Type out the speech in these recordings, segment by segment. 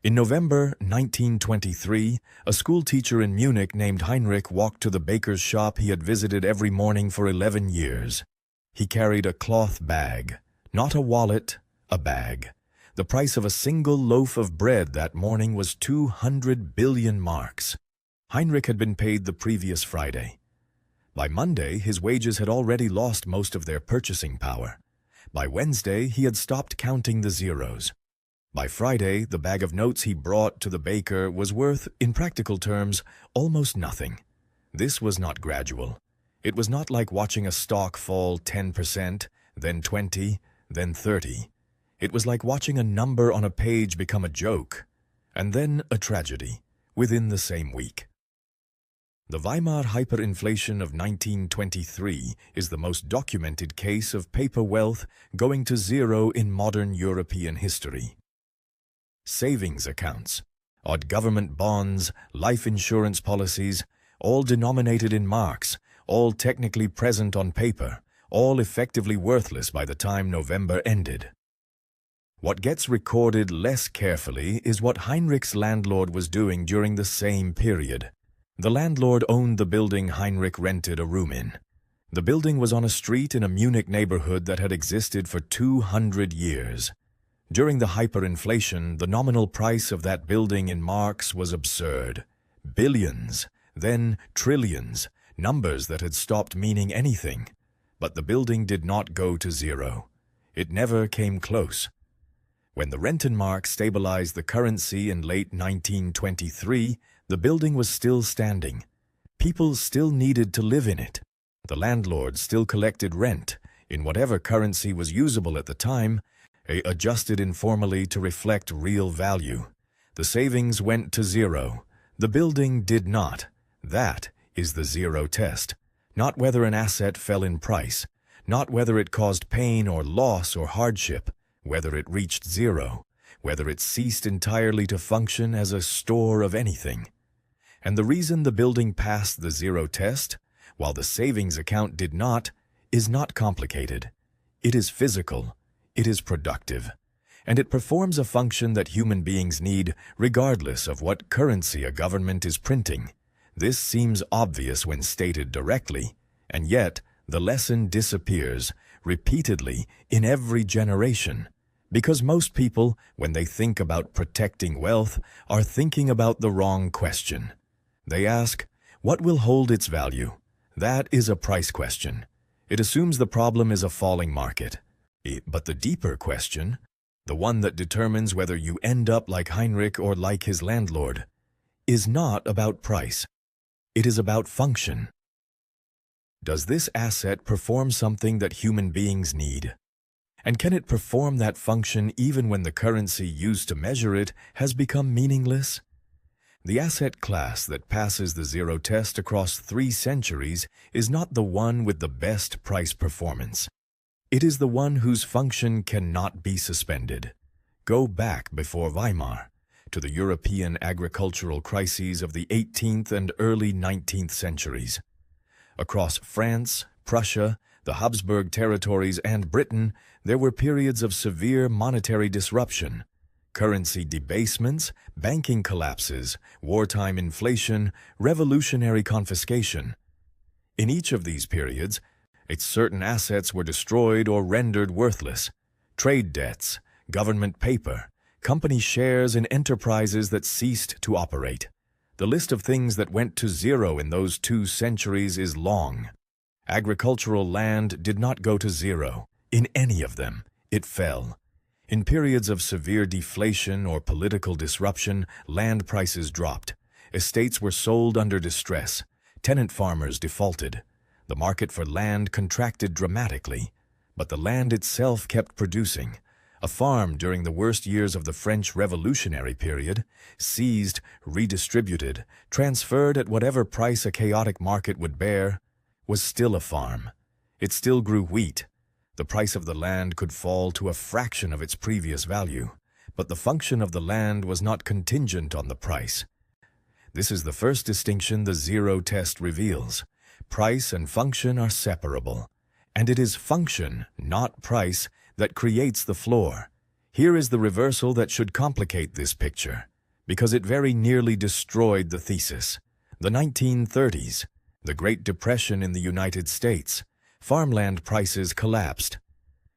In November 1923, a schoolteacher in Munich named Heinrich walked to the baker's shop he had visited every morning for 11 years. He carried a cloth bag, not a wallet, a bag. The price of a single loaf of bread that morning was 200 billion marks. Heinrich had been paid the previous Friday. By Monday, his wages had already lost most of their purchasing power. By Wednesday, he had stopped counting the zeros. By Friday, the bag of notes he brought to the baker was worth, in practical terms, almost nothing. This was not gradual. It was not like watching a stock fall 10%, then 20%, then 30%. It was like watching a number on a page become a joke, and then a tragedy, within the same week. The Weimar hyperinflation of 1923 is the most documented case of paper wealth going to zero in modern European history. Savings accounts, odd government bonds, life insurance policies, all denominated in marks, all technically present on paper, all effectively worthless by the time November ended. What gets recorded less carefully is what Heinrich's landlord was doing during the same period. The landlord owned the building Heinrich rented a room in. The building was on a street in a Munich neighborhood that had existed for 200 years. During the hyperinflation, the nominal price of that building in marks was absurd. Billions, then trillions, numbers that had stopped meaning anything. But the building did not go to zero. It never came close. When the Rentenmark stabilized the currency in late 1923, the building was still standing. People still needed to live in it. The landlord still collected rent, in whatever currency was usable at the time, adjusted informally to reflect real value. The savings went to zero. The building did not. That is the zero test. Not whether an asset fell in price, not whether it caused pain or loss or hardship, whether it reached zero, whether it ceased entirely to function as a store of anything. And the reason the building passed the zero test, while the savings account did not, is not complicated. It is physical. It is productive, and it performs a function that human beings need regardless of what currency a government is printing. This seems obvious when stated directly, and yet the lesson disappears repeatedly in every generation, because most people, when they think about protecting wealth, are thinking about the wrong question. They ask, what will hold its value? That is a price question. It assumes the problem is a falling market. But the deeper question, the one that determines whether you end up like Heinrich or like his landlord, is not about price. It is about function. Does this asset perform something that human beings need? And can it perform that function even when the currency used to measure it has become meaningless? The asset class that passes the zero test across 3 centuries is not the one with the best price performance. It is the one whose function cannot be suspended. Go back before Weimar, to the European agricultural crises of the 18th and early 19th centuries. Across France, Prussia, the Habsburg territories, and Britain, there were periods of severe monetary disruption, currency debasements, banking collapses, wartime inflation, revolutionary confiscation. In each of these periods, certain assets were destroyed or rendered worthless. Trade debts, government paper, company shares in enterprises that ceased to operate. The list of things that went to zero in those 2 centuries is long. Agricultural land did not go to zero. In any of them, it fell. In periods of severe deflation or political disruption, land prices dropped. Estates were sold under distress. Tenant farmers defaulted. The market for land contracted dramatically, but the land itself kept producing. A farm during the worst years of the French Revolutionary period, seized, redistributed, transferred at whatever price a chaotic market would bear, was still a farm. It still grew wheat. The price of the land could fall to a fraction of its previous value, but the function of the land was not contingent on the price. This is the first distinction the zero test reveals. Price and function are separable, and it is function, not price, that creates the floor. Here is the reversal that should complicate this picture. Because it very nearly destroyed the thesis. The 1930s, the Great Depression in the United States, farmland prices collapsed.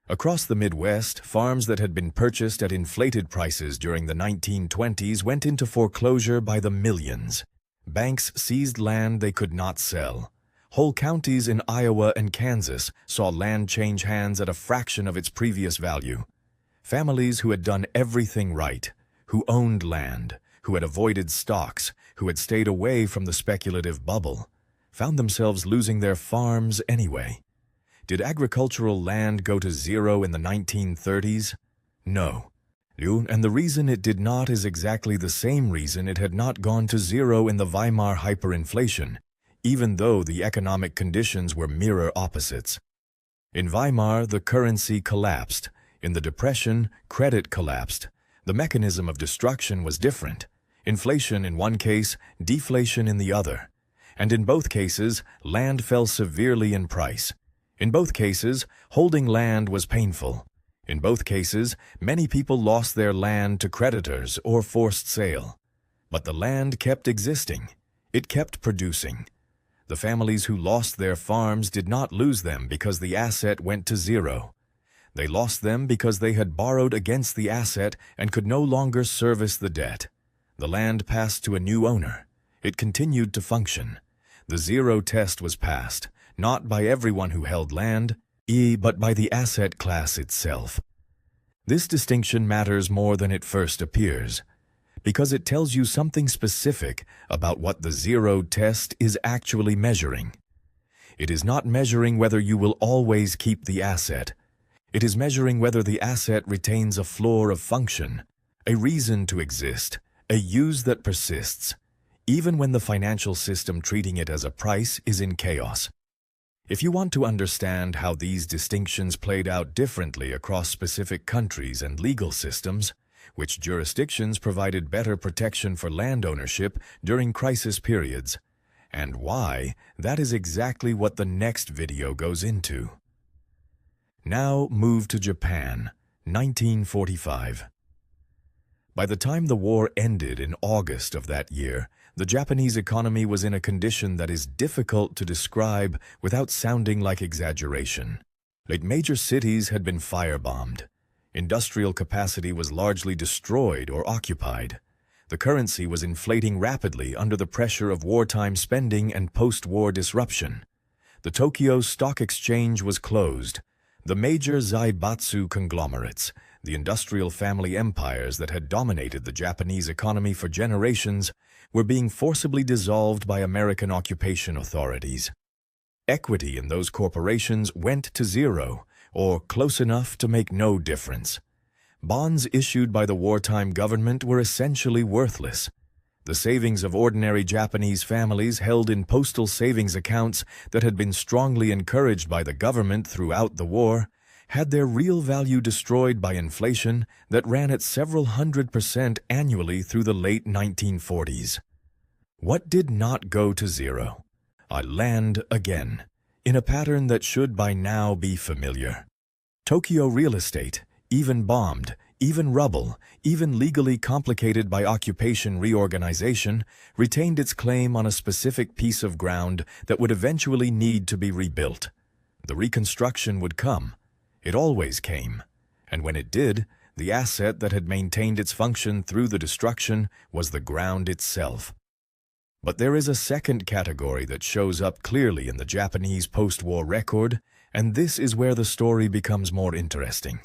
Across the Midwest, farms that had been purchased at inflated prices during the 1920s went into foreclosure by the millions. Banks seized land they could not sell. Whole counties in Iowa and Kansas saw land change hands at a fraction of its previous value. Families who had done everything right, who owned land, who had avoided stocks, who had stayed away from the speculative bubble, found themselves losing their farms anyway. Did agricultural land go to zero in the 1930s? No. And the reason it did not is exactly the same reason it had not gone to zero in the Weimar hyperinflation, even though the economic conditions were mirror opposites. In Weimar, the currency collapsed. In the Depression, credit collapsed. The mechanism of destruction was different. Inflation in one case, deflation in the other. And in both cases, land fell severely in price. In both cases, holding land was painful. In both cases, many people lost their land to creditors or forced sale. But the land kept existing. It kept producing. The families who lost their farms did not lose them because the asset went to zero. They lost them because they had borrowed against the asset and could no longer service the debt. The land passed to a new owner. It continued to function. The zero test was passed, not by everyone who held land, but by the asset class itself. This distinction matters more than it first appears, because it tells you something specific about what the zero test is actually measuring. It is not measuring whether you will always keep the asset. It is measuring whether the asset retains a floor of function, a reason to exist, a use that persists, even when the financial system treating it as a price is in chaos. If you want to understand how these distinctions played out differently across specific countries and legal systems, which jurisdictions provided better protection for land ownership during crisis periods, and why, that is exactly what the next video goes into. Now move to Japan, 1945. By the time the war ended in August of that year, the Japanese economy was in a condition that is difficult to describe without sounding like exaggeration. Major cities had been firebombed. Industrial capacity was largely destroyed or occupied. The currency was inflating rapidly under the pressure of wartime spending and post-war disruption. The Tokyo Stock Exchange was closed. The major zaibatsu conglomerates, the industrial family empires that had dominated the Japanese economy for generations, were being forcibly dissolved by American occupation authorities. Equity in those corporations went to zero, or close enough to make no difference. Bonds issued by the wartime government were essentially worthless. The savings of ordinary Japanese families held in postal savings accounts that had been strongly encouraged by the government throughout the war had their real value destroyed by inflation that ran at several 100% annually through the late 1940s. What did not go to zero? Land again, in a pattern that should by now be familiar. Tokyo real estate, even bombed, even rubble, even legally complicated by occupation reorganization, retained its claim on a specific piece of ground that would eventually need to be rebuilt. The reconstruction would come. It always came. And when it did, the asset that had maintained its function through the destruction was the ground itself. But there is a second category that shows up clearly in the Japanese post-war record, and this is where the story becomes more interesting.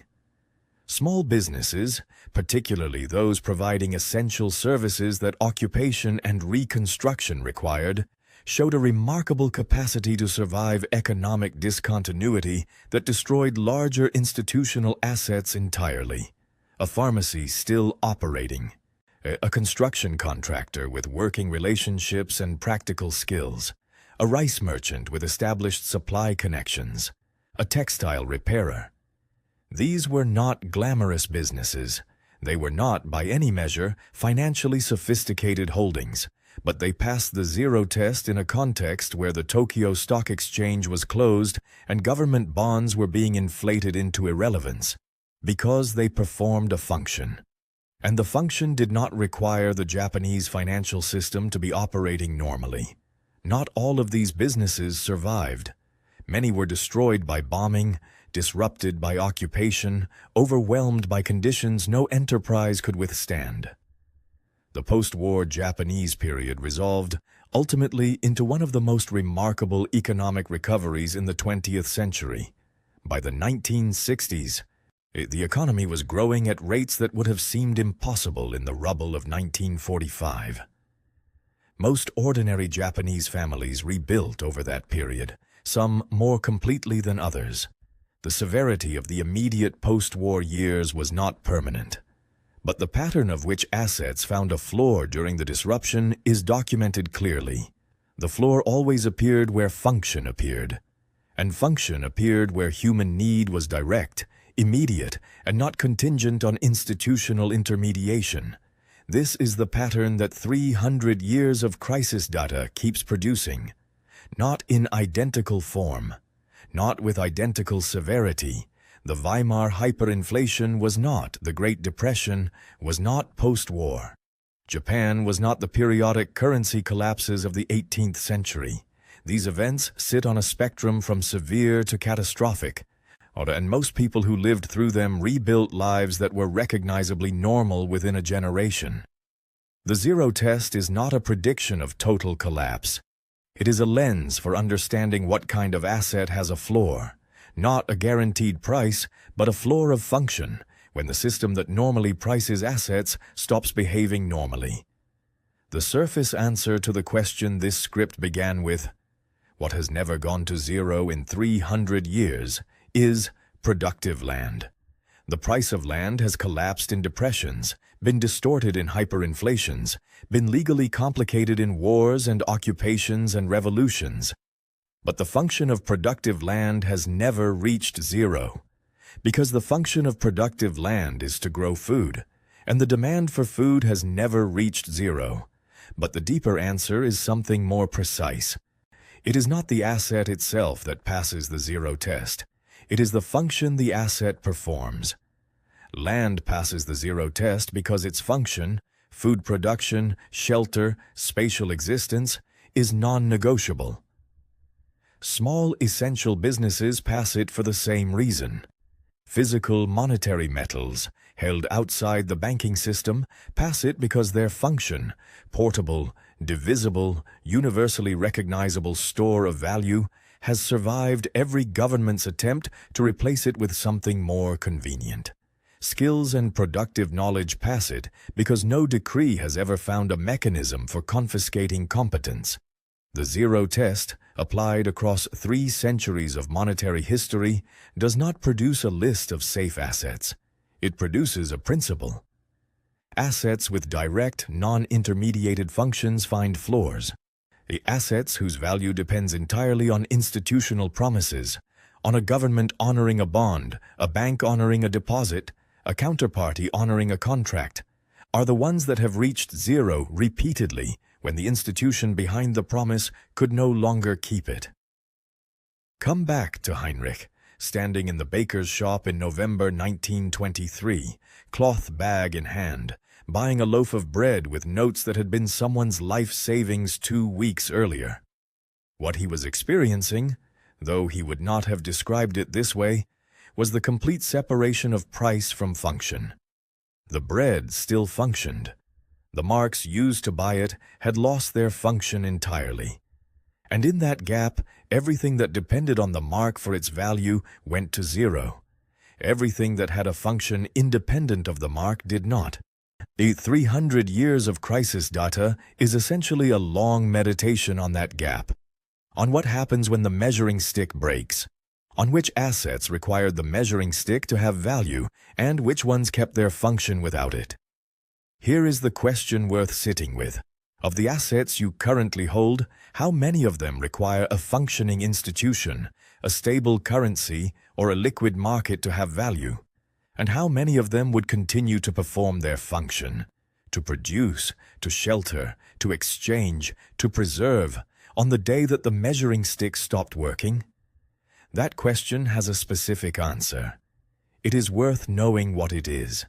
Small businesses, particularly those providing essential services that occupation and reconstruction required, showed a remarkable capacity to survive economic discontinuity that destroyed larger institutional assets entirely. A pharmacy still operating, a construction contractor with working relationships and practical skills, a rice merchant with established supply connections, a textile repairer. These were not glamorous businesses. They were not, by any measure, financially sophisticated holdings, but they passed the zero test in a context where the Tokyo Stock Exchange was closed and government bonds were being inflated into irrelevance, because they performed a function. And the function did not require the Japanese financial system to be operating normally. Not all of these businesses survived. Many were destroyed by bombing, disrupted by occupation, overwhelmed by conditions no enterprise could withstand. The post-war Japanese period resolved ultimately into one of the most remarkable economic recoveries in the 20th century. By the 1960s, the economy was growing at rates that would have seemed impossible in the rubble of 1945. Most ordinary Japanese families rebuilt over that period, some more completely than others. The severity of the immediate post-war years was not permanent, but the pattern of which assets found a floor during the disruption is documented clearly. The floor always appeared where function appeared, and function appeared where human need was direct, immediate, and not contingent on institutional intermediation. This is the pattern that 300 years of crisis data keeps producing, not in identical form, not with identical severity. The Weimar hyperinflation was not the Great Depression, was not post-war. Japan was not the periodic currency collapses of the 18th century. These events sit on a spectrum from severe to catastrophic, and most people who lived through them rebuilt lives that were recognizably normal within a generation. The zero test is not a prediction of total collapse. It is a lens for understanding what kind of asset has a floor, not a guaranteed price, but a floor of function, when the system that normally prices assets stops behaving normally. The surface answer to the question this script began with, what has never gone to zero in 300 years, is productive land. The price of land has collapsed in depressions, been distorted in hyperinflations, been legally complicated in wars and occupations and revolutions. But the function of productive land has never reached zero, because the function of productive land is to grow food, and the demand for food has never reached zero. But the deeper answer is something more precise. It is not the asset itself that passes the zero test. It is the function the asset performs. Land passes the zero test because its function, food production, shelter, spatial existence, is non-negotiable. Small essential businesses pass it for the same reason. Physical monetary metals, held outside the banking system, pass it because their function, portable, divisible, universally recognizable store of value, has survived every government's attempt to replace it with something more convenient. Skills and productive knowledge pass it because no decree has ever found a mechanism for confiscating competence. The zero test, applied across 3 centuries of monetary history, does not produce a list of safe assets. It produces a principle. Assets with direct, non-intermediated functions find floors. The assets whose value depends entirely on institutional promises, on a government honoring a bond, a bank honoring a deposit, a counterparty honoring a contract, are the ones that have reached zero repeatedly when the institution behind the promise could no longer keep it. Come back to Heinrich, standing in the baker's shop in November 1923, cloth bag in hand, buying a loaf of bread with notes that had been someone's life savings 2 weeks earlier. What he was experiencing, though he would not have described it this way, was the complete separation of price from function. The bread still functioned. The marks used to buy it had lost their function entirely. And in that gap, everything that depended on the mark for its value went to zero. Everything that had a function independent of the mark did not. The 300 years of crisis data is essentially a long meditation on that gap, on what happens when the measuring stick breaks, on which assets required the measuring stick to have value and which ones kept their function without it. Here is the question worth sitting with. Of the assets you currently hold, how many of them require a functioning institution, a stable currency, or a liquid market to have value? And how many of them would continue to perform their function, to produce, to shelter, to exchange, to preserve, on the day that the measuring stick stopped working? That question has a specific answer. It is worth knowing what it is.